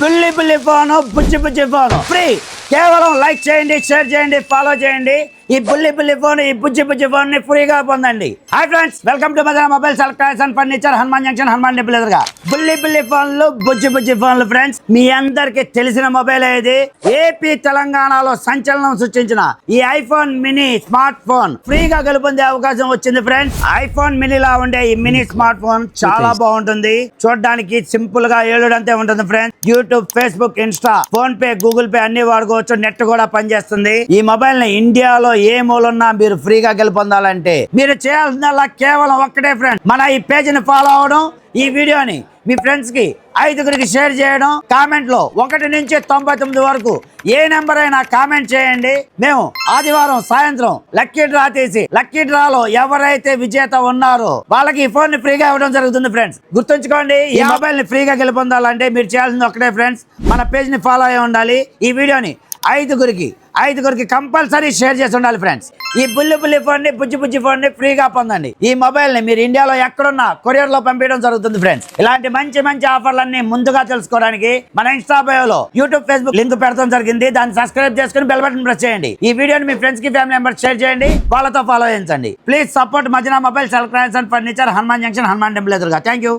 బుల్లి బుల్లి ఫోను, బుజ్జి బుజ్జి phone free. కేవలం లైక్ చేయండి, షేర్ చేయండి, ఫాలో చేయండి. ఈ బుల్లి బుల్లి ఫోన్, ఈ బుజ్జి బుజ్జి ఫోన్ ని ఫ్రీగా పొందండి. Hi friends, welcome to Madana mobiles, electronics and furniture, Hanuman junction, Hanuman temple ఎదురుగా. బుల్లి బుల్లి ఫోన్లు, బుజ్జి బుజ్జి ఫోన్లు ఫ్రెండ్స్, మీ అందరికి తెలిసిన మొబైల్ ఇది. ఏపీ తెలంగాణలో సంచలనం సృష్టించిన ఈ ఐఫోన్ మినీ స్మార్ట్ ఫోన్ ఫ్రీగా గెలుపొందే అవకాశం వచ్చింది ఫ్రెండ్స్. ఐఫోన్ మినీలా ఉండే ఈ మినీ స్మార్ట్ ఫోన్ చాలా బాగుంటుంది. చూడడానికి సింపుల్ గా ఏడుడంతే ఉంటుంది friends. YouTube, Facebook, Insta, phone pay, Google pay అన్ని వాడుకోవచ్చు. నెట్ కూడా పనిచేస్తుంది. ఈ మొబైల్ ని ఇండియాలో ఏ మూలన్నా మీరు ఫ్రీగా గెలుపొందాలంటే మీరు చేయాల్సిందల్లా కేవలం ఒక్కటే ఫ్రెండ్స్, మన ఈ పేజీని ఫాలో అవడం, ఈ వీడియోని మీ ఫ్రెండ్స్ కి 5గురికి షేర్ చేయడం, కామెంట్ లో 1 నుంచి 99 వరకు ఏ నెంబర్ అయినా కామెంట్ చేయండి. మేము ఆదివారం సాయంత్రం లక్కీ డ్రా తీసి లక్కీ డ్రాలో ఎవరైతే విజేత ఉన్నారో వాళ్ళకి ఈ ఫోన్ ని ఫ్రీగా ఇవ్వడం జరుగుతుంది ఫ్రెండ్స్. గుర్తుంచుకోండి, ఈ మొబైల్ ని ఫ్రీగా గెలుపొందాలంటే మీరు చేయాల్సింది ఒకటే ఫ్రెండ్స్, మన పేజ్ ని ఫాలో అయి ఉండాలి. ఈ వీడియోని 5గురికి కంపల్సరీ షేర్ చేసి ఉండాలి ఫ్రెండ్స్. ఈ బుల్లి బుల్లి ఫోన్ ని, బుజ్జి బుజ్జి ఫోన్ ని ఫ్రీగా పొందండి. ఈ మొబైల్ ని మీరు ఇండియాలో ఎక్కడున్నా కొరియర్ లో పంపించడం జరుగుతుంది ఫ్రెండ్స్. ఇలాంటి మంచి మంచి ఆఫర్లన్నీ ముందుగా తెలుసుకోవడానికి మన ఇన్స్టా బయోలో యూట్యూబ్, ఫేస్బుక్ లింక్ పెడతాం జరిగింది. దాన్ని సబ్స్క్రైబ్ చేసుకుని బెల్ బటన్ ప్రెస్ చేయండి. ఈ వీడియోని మీ ఫ్రెండ్స్ కి, ఫ్యామిలీ మెంబర్స్ షేర్ చేయండి, వాళ్ళతో ఫాలో చేయించండి. Please support Madana mobiles, electronics and furniture, Hanuman junction, Hanuman temple ఎదురుగా. Thank you.